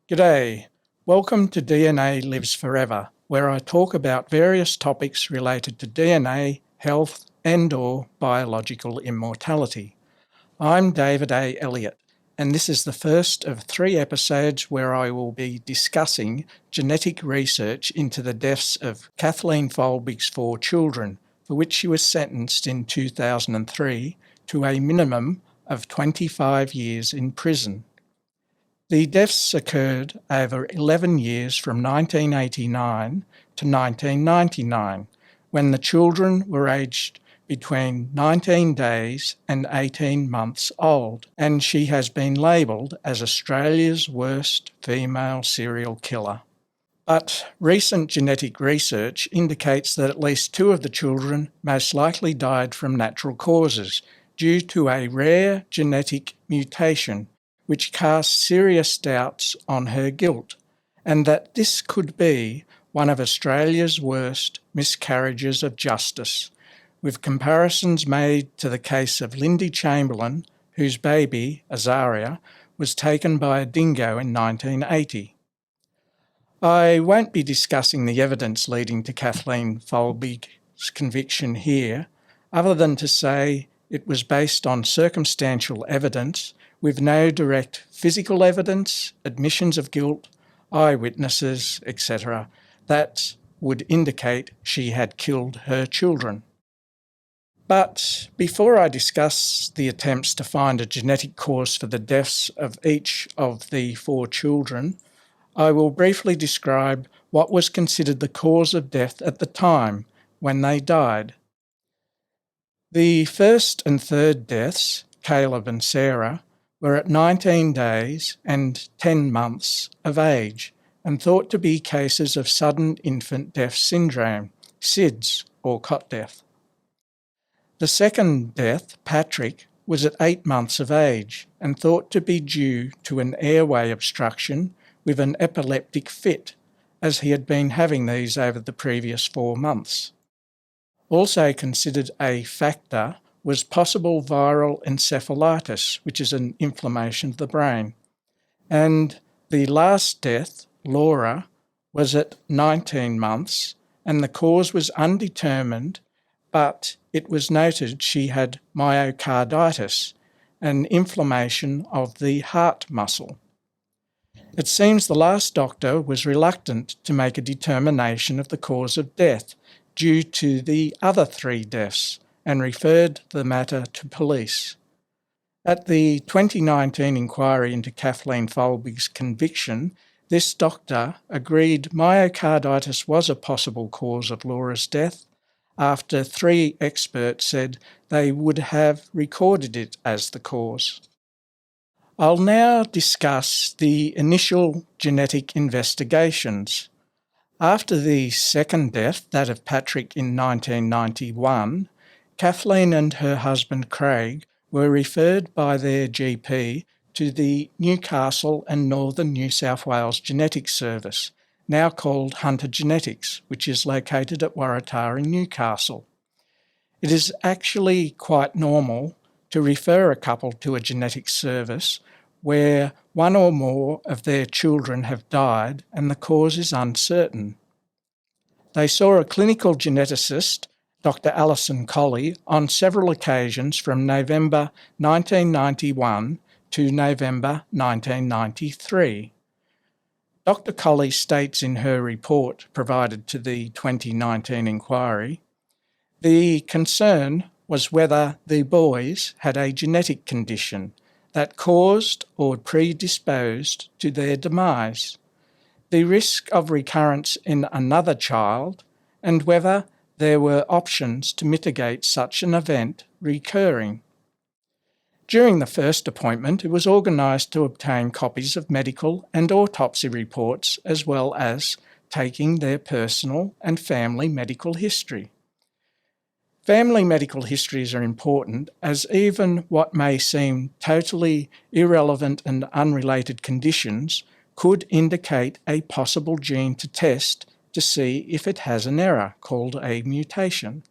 G'day. Welcome to DNA Lives Forever, where I talk about various topics related to DNA, health, and/or biological immortality. I'm David A. Elliott, and this is the first of 3 episodes where I will be discussing genetic research into the deaths of Kathleen Folbigg's 4 children, for which she was sentenced in 2003 to a minimum of 25 years in prison. The deaths occurred over 11 years from 1989 to 1999, when the children were aged between 19 days and 18 months old, and she has been labelled as Australia's worst female serial killer. But recent genetic research indicates that at least 2 of the children most likely died from natural causes due to a rare genetic mutation which casts serious doubts on her guilt, and that this could be one of Australia's worst miscarriages of justice, with comparisons made to the case of Lindy Chamberlain, whose baby, Azaria, was taken by a dingo in 1980. I won't be discussing the evidence leading to Kathleen Folbigg's conviction here, other than to say it was based on circumstantial evidence with no direct physical evidence, admissions of guilt, eyewitnesses, etc., that would indicate she had killed her children. But before I discuss the attempts to find a genetic cause for the deaths of each of the 4 children, I will briefly describe what was considered the cause of death at the time when they died. The first and third deaths, Caleb and Sarah, were at 19 days and 10 months of age and thought to be cases of sudden infant death syndrome, SIDS or cot death. The second death, Patrick, was at 8 months of age and thought to be due to an airway obstruction with an epileptic fit, as he had been having these over the previous 4 months. Also considered a factor was possible viral encephalitis, which is an inflammation of the brain. And the last death, Laura, was at 19 months, and the cause was undetermined, but it was noted she had myocarditis, an inflammation of the heart muscle. It seems the last doctor was reluctant to make a determination of the cause of death due to the other 3 deaths, and referred the matter to police. At the 2019 inquiry into Kathleen Folbigg's conviction, this doctor agreed myocarditis was a possible cause of Laura's death, after 3 experts said they would have recorded it as the cause. I'll now discuss the initial genetic investigations. After the second death, that of Patrick in 1991, Kathleen and her husband Craig were referred by their GP to the Newcastle and Northern New South Wales Genetics Service, now called Hunter Genetics, which is located at Waratah in Newcastle. It is actually quite normal to refer a couple to a genetics service where one or more of their children have died and the cause is uncertain. They saw a clinical geneticist, Dr. Alison Colley, on several occasions from November 1991 to November 1993. Dr. Colley states in her report provided to the 2019 inquiry, the concern was whether the boys had a genetic condition that caused or predisposed to their demise, the risk of recurrence in another child, and whether there were options to mitigate such an event recurring. During the first appointment, it was organised to obtain copies of medical and autopsy reports, as well as taking their personal and family medical history. Family medical histories are important, as even what may seem totally irrelevant and unrelated conditions could indicate a possible gene to test to see if it has an error called a mutation.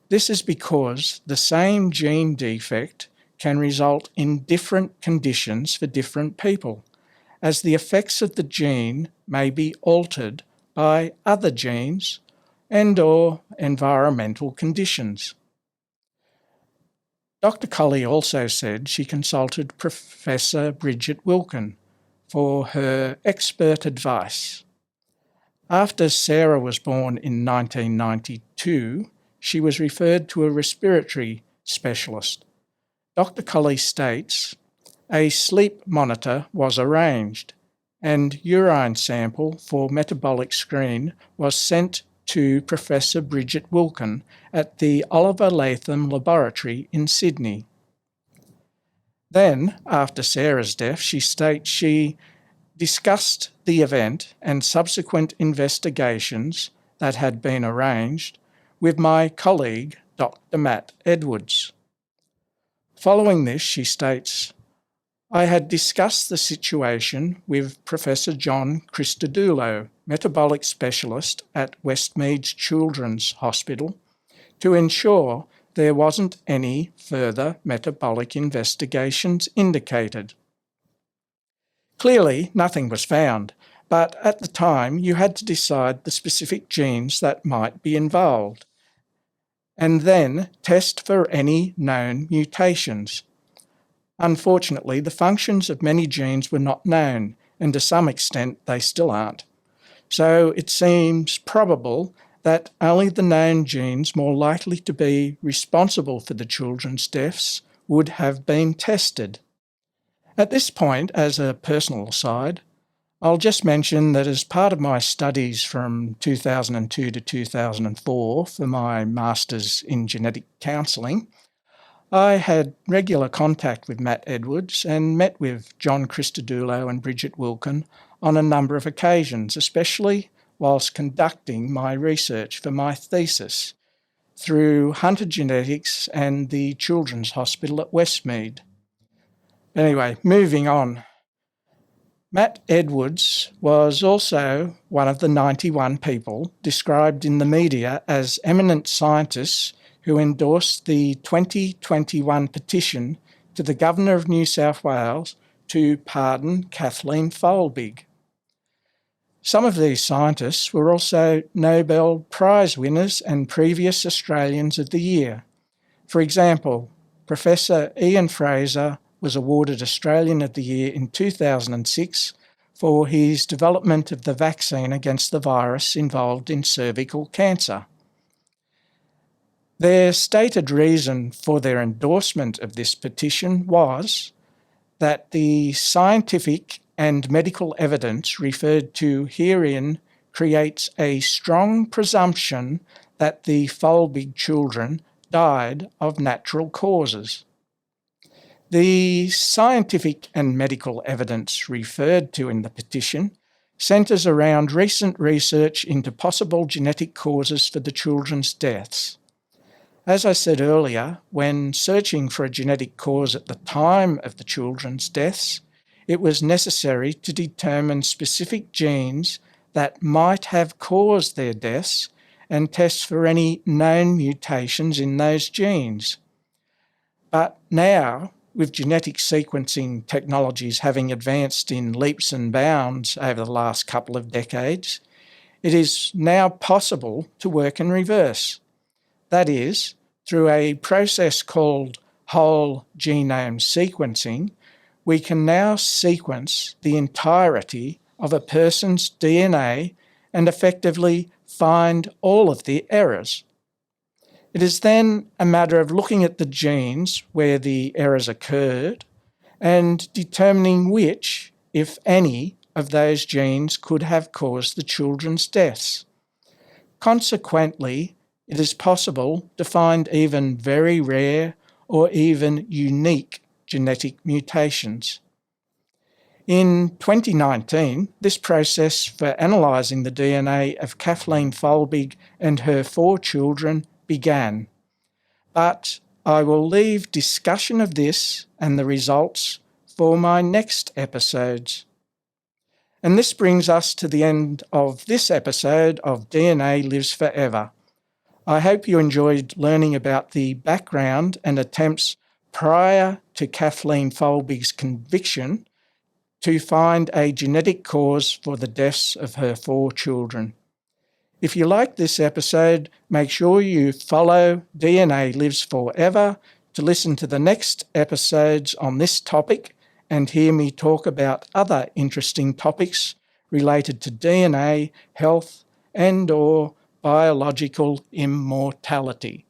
This is because the same gene defect can result in different conditions for different people, as the effects of the gene may be altered by other genes and/or environmental conditions. Dr. Colley also said she consulted Professor Bridget Wilkin for her expert advice. After Sarah was born in 1992, she was referred to a respiratory specialist. Dr. Colley states, a sleep monitor was arranged and urine sample for metabolic screen was sent to Professor Bridget Wilkin at the Oliver Latham Laboratory in Sydney. Then, after Sarah's death, she states she discussed the event and subsequent investigations that had been arranged with my colleague, Dr. Matt Edwards. Following this, she states, I had discussed the situation with Professor John Christodoulou, metabolic specialist at Westmead's Children's Hospital, to ensure there wasn't any further metabolic investigations indicated. Clearly, nothing was found, but at the time you had to decide the specific genes that might be involved, and then test for any known mutations. Unfortunately, the functions of many genes were not known, and to some extent they still aren't. So it seems probable that only the known genes more likely to be responsible for the children's deaths would have been tested. At this point, as a personal aside, I'll just mention that as part of my studies from 2002 to 2004 for my Masters in Genetic Counselling, I had regular contact with Matt Edwards and met with John Christodoulou and Bridget Wilkin on a number of occasions, especially whilst conducting my research for my thesis through Hunter Genetics and the Children's Hospital at Westmead. Anyway, moving on. Matt Edwards was also one of the 91 people described in the media as eminent scientists who endorsed the 2021 petition to the Governor of New South Wales to pardon Kathleen Folbigg. Some of these scientists were also Nobel Prize winners and previous Australians of the Year. For example, Professor Ian Fraser was awarded Australian of the Year in 2006 for his development of the vaccine against the virus involved in cervical cancer. Their stated reason for their endorsement of this petition was that the scientific and medical evidence referred to herein creates a strong presumption that the Folbigg children died of natural causes. The scientific and medical evidence referred to in the petition centres around recent research into possible genetic causes for the children's deaths. As I said earlier, when searching for a genetic cause at the time of the children's deaths, it was necessary to determine specific genes that might have caused their deaths and test for any known mutations in those genes. But now, with genetic sequencing technologies having advanced in leaps and bounds over the last couple of decades, it is now possible to work in reverse. That is, through a process called whole genome sequencing, we can now sequence the entirety of a person's DNA and effectively find all of the errors. It is then a matter of looking at the genes where the errors occurred and determining which, if any, of those genes could have caused the children's deaths. Consequently, it is possible to find even very rare or even unique genetic mutations. In 2019, this process for analysing the DNA of Kathleen Folbigg and her 4 children began. But I will leave discussion of this and the results for my next episodes. And this brings us to the end of this episode of DNA Lives Forever. I hope you enjoyed learning about the background and attempts prior to Kathleen Folbigg's conviction to find a genetic cause for the deaths of her 4 children. If you like this episode, make sure you follow DNA Lives Forever to listen to the next episodes on this topic and hear me talk about other interesting topics related to DNA, health, and/or biological immortality.